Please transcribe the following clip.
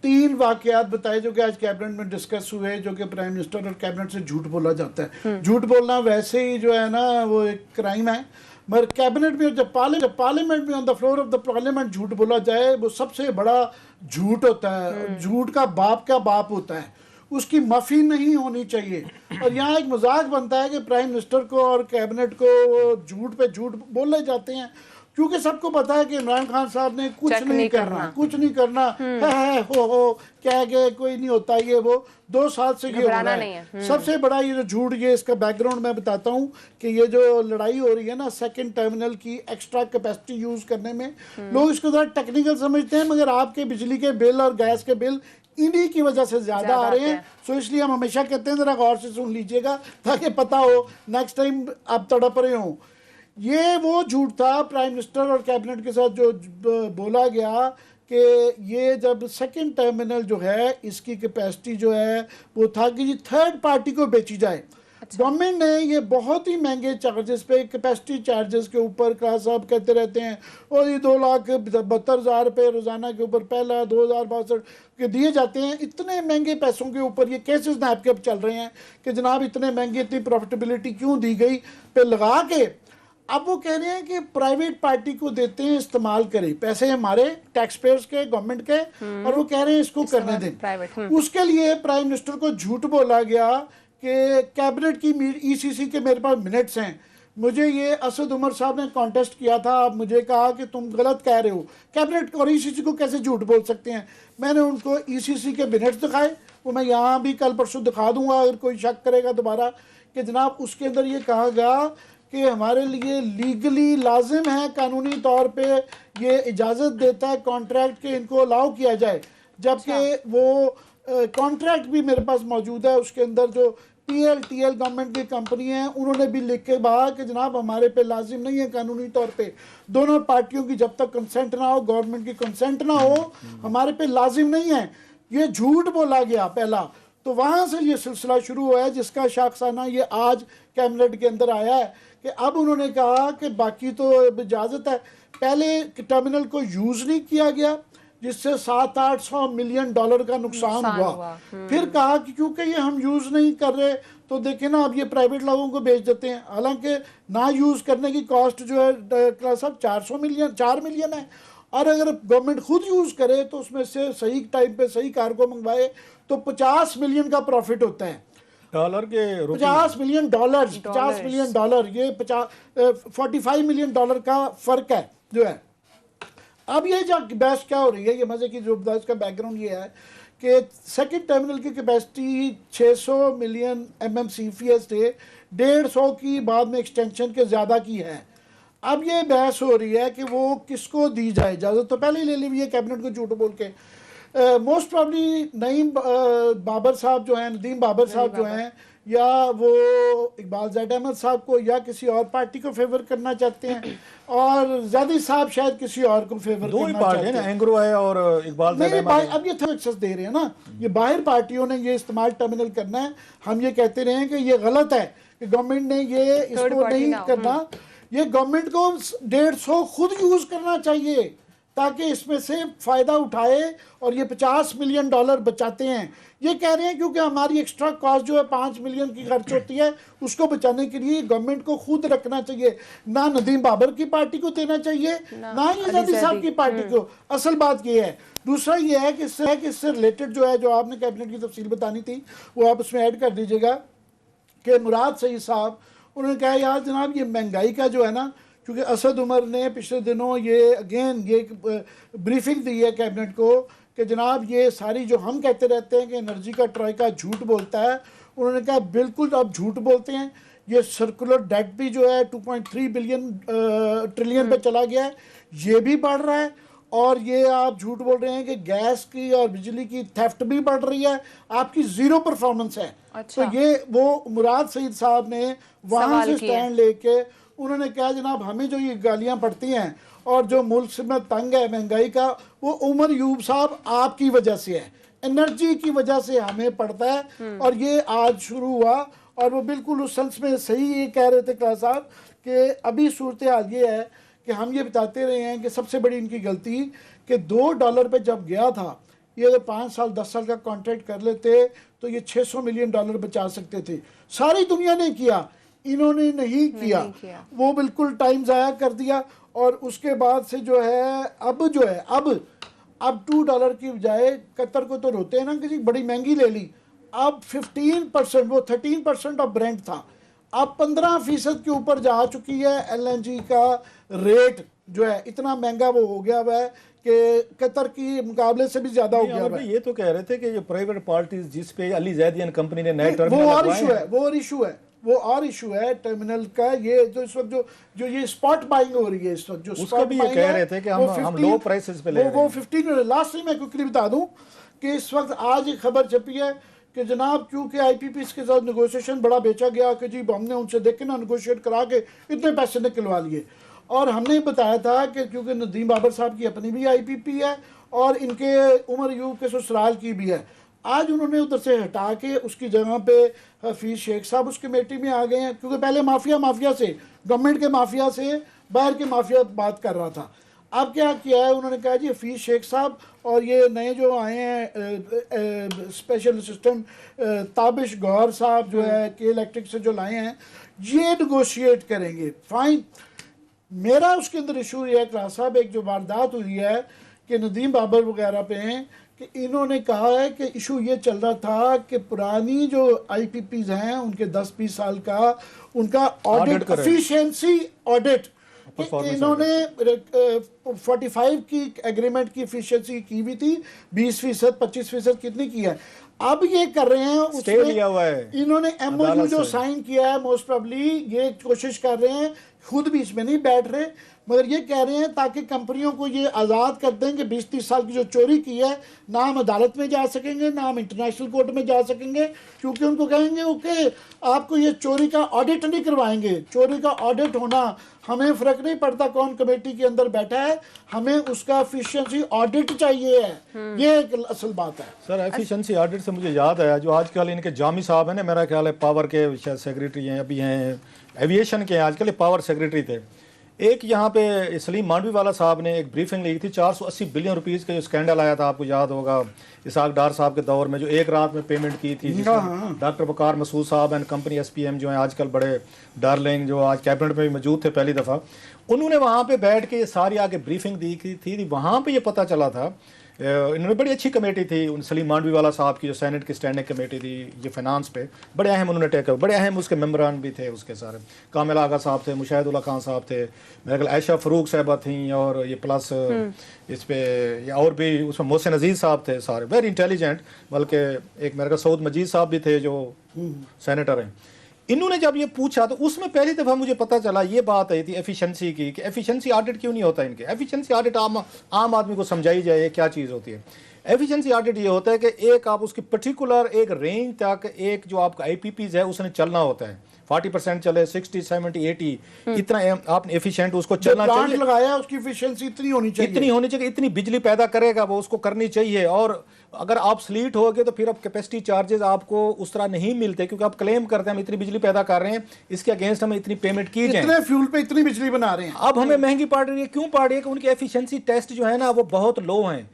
3 वाकयात बताए जो कि आज कैबिनेट में डिस्कस हुए, जो कि प्राइम मिनिस्टर और कैबिनेट से झूठ बोला जाता है। झूठ बोलना वैसे ही जो है ना वो एक क्राइम है, मगर कैबिनेट में जब पार्लियामेंट में on the floor of the parliament झूठ बोला जाए वो सबसे बड़ा झूठ होता है। झूठ का बाप होता है, उसकी माफ़ी नहीं होनी चाहिए। और यहाँ एक मजाक बनता है कि प्राइम मिनिस्टर को और कैबिनेट को झूठ पे झूठ बोले जाते हैं, क्योंकि सबको पता है कि इमरान खान साहब ने कुछ नहीं करना है, हो कह के कोई नहीं होता, ये वो 2 साल से ये हो रहा है। सबसे बड़ा ये जो झूठ, ये इसका बैकग्राउंड मैं बताता हूँ कि ये जो लड़ाई हो रही है ना सेकंड टर्मिनल की एक्स्ट्रा कैपेसिटी यूज करने में, लोग इसको ज़रा टेक्निकल समझते हैं, मगर आपके बिजली के बिल और गैस के बिल इन्हीं की वजह से ज्यादा आ रहे हैं। सो इसलिए हम हमेशा कहते हैं जरा गौर से सुन लीजिएगा ताकि पता हो नेक्स्ट टाइम आप तड़प रहे हो। ये वो झूठ था प्राइम मिनिस्टर और कैबिनेट के साथ जो बोला गया कि ये जब सेकंड टर्मिनल जो है इसकी कैपेसिटी जो है वो था कि ये थर्ड पार्टी को बेची जाए। गवर्नमेंट ने ये बहुत ही महंगे चार्जेस पे, कैपेसिटी चार्जेस के ऊपर क्लास साहब कहते रहते हैं और ये 2,72,000 रुपये रोज़ाना के ऊपर पहला 2,062 के दिए जाते हैं। इतने महंगे पैसों के ऊपर ये केसेस नाप के चल रहे हैं कि जनाब इतने महंगे, इतनी प्रॉफिटेबिलिटी क्यों दी गई पे लगा के अब वो कह रहे हैं कि प्राइवेट पार्टी को देते हैं, इस्तेमाल करें, पैसे हमारे टैक्स पेयर्स के, गवर्नमेंट के, और वो कह रहे हैं इसको करने दें। उसके लिए प्राइम मिनिस्टर को झूठ बोला गया कि कैबिनेट की ईसीसी के मेरे पास मिनट्स हैं। मुझे ये असद उमर साहब ने कॉन्टेस्ट किया था, आप मुझे कहा कि तुम गलत कह रहे हो, कैबिनेट और ईसीसी को कैसे झूठ बोल सकते हैं। मैंने उनको ईसीसी के मिनट्स दिखाए, वो मैं यहाँ भी कल परसों दिखा दूंगा अगर कोई शक करेगा दोबारा, कि जनाब उसके अंदर ये कहा गया कि हमारे लिए लीगली लाजिम है, कानूनी तौर पे ये इजाज़त देता है कॉन्ट्रैक्ट के इनको अलाउ किया जाए, जबकि वो कॉन्ट्रैक्ट भी मेरे पास मौजूद है। उसके अंदर जो PLTL गवर्नमेंट की कंपनी है उन्होंने भी लिख के कहा कि जनाब हमारे पे लाजिम नहीं है कानूनी तौर पे, दोनों पार्टियों की जब तक कंसेंट ना हो, गवर्नमेंट की कंसेंट ना हो, हमारे पे लाजिम नहीं है। ये झूठ बोला गया पहला, तो वहाँ से ये सिलसिला शुरू हुआ है जिसका शाखसाना ये आज कैबिनेट के अंदर आया है कि अब उन्होंने कहा कि बाकी तो इजाज़त है। पहले टर्मिनल को यूज़ नहीं किया गया जिससे 700-800 मिलियन डॉलर का नुकसान हुआ। फिर कहा कि क्योंकि ये हम यूज़ नहीं कर रहे तो देखें ना अब ये प्राइवेट लोगों को बेच देते हैं, हालांकि ना यूज़ करने की कॉस्ट जो है साहब 4 मिलियन है, और अगर गवर्नमेंट खुद यूज़ करे तो उसमें से सही टाइम पे सही कार्गो मंगवाए तो 50 मिलियन का प्रॉफिट होता है डॉलर के, 50 मिलियन डॉलर, ये 45 मिलियन डॉलर का फ़र्क है जो है। अब ये जो बहस क्या हो रही है, ये मज़े की जो बहस का बैकग्राउंड ये है कि सेकंड टर्मिनल की कैपेसिटी 600 मिलियन MMCFS थे, 150 की बाद में एक्सटेंशन के ज़्यादा की है। अब ये बहस हो रही है कि वो किसको दी जाए इजाज़त, तो पहले ही ले ली हुई है कैबिनेट को झूठ बोल के। मोस्ट प्रॉब्ली नदीम बाबर साहब जो हैं या वो इकबाल ज़ैद अहमद साहब को या किसी और पार्टी को फेवर करना चाहते हैं, और ज़ैदी साहब शायद किसी और को फेवर करना चाहते हैं। एंग्रो है और इकबाल ज़ैद अहमद। अब ये थोड़ा एक्सेस दे रहे हैं ना, ये बाहर पार्टियों ने ये इस्तेमाल टर्मिनल करना है। हम ये कहते रहे हैं कि ये गलत है कि गवर्नमेंट ने ये इसको नहीं करना, ये गवर्नमेंट को 150 खुद यूज़ करना चाहिए ताकि इसमें से फ़ायदा उठाए, और ये 50 मिलियन डॉलर बचाते हैं। ये कह रहे हैं क्योंकि हमारी एक्स्ट्रा कॉस्ट जो है 5 मिलियन की खर्च होती है, उसको बचाने के लिए गवर्नमेंट को खुद रखना चाहिए, ना नदीम बाबर की पार्टी को देना चाहिए ना ही ज़ैदी साहब की पार्टी को। असल बात ये है। दूसरा ये है कि इससे रिलेटेड जो है, जो आपने कैबिनेट की तफसील बतानी थी वो आप उसमें ऐड कर दीजिएगा कि मुराद सईद साहब उन्होंने कहा यार जनाब ये महंगाई का जो है ना, क्योंकि असद उमर ने पिछले दिनों ये ब्रीफिंग दी है कैबिनेट को कि जनाब ये सारी जो हम कहते रहते हैं कि एनर्जी का ट्रॉयका झूठ बोलता है, उन्होंने कहा बिल्कुल आप झूठ बोलते हैं। ये सर्कुलर डेट भी जो है 2.3 ट्रिलियन पे चला गया है, ये भी बढ़ रहा है, और ये आप झूठ बोल रहे हैं कि गैस की और बिजली की थेफ्ट भी बढ़ रही है, आपकी ज़ीरो परफॉर्मेंस है। अच्छा। तो ये वो मुराद सईद साहब ने वहाँ से स्टैंड लेके उन्होंने कहा जनाब हमें जो ये गालियाँ पड़ती हैं और जो मुल्क में तंग है महंगाई का, वो उमर यूब साहब आपकी वजह से है, एनर्जी की वजह से हमें पड़ता है। और ये आज शुरू हुआ, और वो बिल्कुल उस सेंस में सही ये कह रहे थे क्लास साहब कि अभी सूरत हाल ये है कि हम ये बताते रहे हैं कि सबसे बड़ी इनकी गलती कि $2 पे जब गया था ये अगर 5 साल 10 साल का कॉन्ट्रैक्ट कर लेते तो ये $600 मिलियन बचा सकते थे। सारी दुनिया ने किया, इन्होंने नहीं किया। वो बिल्कुल टाइम ज़ाया कर दिया। और उसके बाद से जो है अब अब $2 की बजाय कतर को तो रोते हैं ना कि जी बड़ी महंगी ले ली। अब 15%, वो 13% ऑफ ब्रेंट था, अब 15% के ऊपर जा चुकी है। LNG का रेट जो है इतना महंगा वो हो गया हुआ है कि कतर की मुकाबले से भी ज्यादा हो गया हुआ है। ये तो कह रहे थे कि जो प्राइवेट पार्टीज जिस पे अली जैदियन कंपनी ने नए वो टर्मिनल और लगवाए इशू हैं, है, वो और इशू है टर्मिनल का। ये जो इस वक्त जो ये स्पॉट बाइंग हो रही है इस वक्त, जो उसका स्पॉट भी ये बाइंग कह है, रहे थे कि वो हम 15 लो प्राइसेस पे ले रहे वो हैं। 15 लास्ट में मैं क्विकली बता दूं कि इस वक्त आज एक खबर छपी है कि जनाब क्योंकि IPPs के साथ नेगोशिएशन बड़ा बेचा गया कि जी हमने उनसे देखे ना नेगोशिएट करा के इतने पैसे निकलवा लिए। और हमने बताया था कि क्योंकि नदीम बाबर साहब की अपनी भी IPP है और इनके उमर यूब के ससुराल की भी है। आज उन्होंने उधर से हटा के उसकी जगह पे हफीज शेख साहब उस कमेटी में आ गए हैं, क्योंकि पहले माफिया से, गवर्नमेंट के माफिया से बाहर के माफिया बात कर रहा था। अब क्या किया है उन्होंने कहा जी हफीज शेख साहब और ये नए जो आए हैं स्पेशल असिस्टेंट ताबिश गौहर साहब जो है के इलेक्ट्रिक से जो लाए हैं, ये नेगोशिएट करेंगे। फाइन, मेरा उसके अंदर इशू ये है क्लास साहब, एक जो वारदात हुई है कि नदीम बाबर वगैरह पे हैं कि इन्होंने कहा है कि इशू ये चल रहा था कि पुरानी जो IPPs हैं उनके 10-20 साल का उनका ऑडिट, एफिशिएंसी ऑडिट, इन्होंने 45 की एग्रीमेंट की एफिशिएंसी की हुई थी, 20%, 25% कितनी की है। अब ये कर रहे हैं स्टे लिया हुआ है इन्होंने MOU जो साइन किया है, मोस्ट प्रोबेबली ये कोशिश कर रहे हैं, खुद भी इसमें नहीं बैठ रहे, मगर ये कह रहे हैं ताकि कंपनियों को ये आज़ाद कर दें कि 20-30 साल की जो चोरी की है ना हम अदालत में जा सकेंगे ना हम इंटरनेशनल कोर्ट में जा सकेंगे, क्योंकि उनको कहेंगे ओके आपको ये चोरी का ऑडिट नहीं करवाएंगे। चोरी का ऑडिट होना हमें फ़र्क नहीं पड़ता कौन कमेटी के अंदर बैठा है, हमें उसका एफिशिएंसी ऑडिट चाहिए है। ये एक असल बात है सर। एफिशिएंसी ऑडिट से मुझे याद आया जो आजकल इनके जामी साहब हैं ना, मेरा ख्याल है पावर के शायद सेक्रेटरी हैं, अभी हैं एविएशन के, आजकल पावर सेक्रेटरी थे। एक यहाँ पे सलीम मांडवी वाला साहब ने एक ब्रीफिंग ली थी, 480 बिलियन रुपीस का जो स्कैंडल आया था, आपको याद होगा इसाक डार साहब के दौर में, जो एक रात में पेमेंट की थी, डॉक्टर वकार मसूद साहब एंड कंपनी SPM जो है आजकल बड़े डार्लिंग, जो आज कैबिनेट में भी मौजूद थे पहली दफ़ा, उन्होंने वहाँ पे बैठ के सारी आगे ब्रीफिंग दी थी। वहाँ पे ये पता चला था, इन्होंने बड़ी अच्छी कमेटी थी उन सलीम मांडवी वाला साहब की जो सेनेट की स्टैंडिंग कमेटी थी ये फाइनेंस पे, बड़े अहम उन्होंने टेक, बड़े अहम उसके मेम्बरान भी थे उसके सारे, कामिल आगा साहब थे, मुशाहिदुल्ला खान साहब थे, मेरे ख्याल आयशा फ़रूक साहबा थी, और ये प्लस इस पे ये और भी उसमें मोहसिन अजीज़ साहब थे, सारे वेरी इंटेलिजेंट, बल्कि एक मेरे ख्याल सऊद मजीद साहब भी थे जो सेनेटर हैं। इन्होंने जब ये पूछा तो उसमें पहली दफ़ा मुझे पता चला, ये बात आई थी एफिशिएंसी की, कि एफिशिएंसी ऑडिट क्यों नहीं होता इनके। एफिशिएंसी ऑडिट आम आदमी को समझाई जाए क्या चीज़ होती है। एफिशिएंसी ऑडिट ये होता है कि एक आप उसकी पर्टिकुलर एक रेंज तक एक जो आपका IPPs है उसने चलना होता है, 40% चले, 60, 70, 80, इतना आपने एफिशिएंट उसको चलना चाहिए, लगाया उसकी एफिशिएंसी इतनी होनी चाहिए, इतनी बिजली पैदा करेगा वो उसको करनी चाहिए। और अगर आप स्लीट हो गए तो फिर अब कैपेसिटी चार्जेस आपको उस तरह नहीं मिलते, क्योंकि आप क्लेम करते हैं हम इतनी बिजली पैदा कर रहे हैं, इसके अगेंस्ट हमें इतनी पेमेंट की जाए, इतने फ्यूल पे इतनी बिजली बना रहे हैं। अब हमें महंगी पड़ रही है, क्यों पड़ रही है कि उनकी एफिशिएंसी टेस्ट जो है ना वो बहुत लो हैं।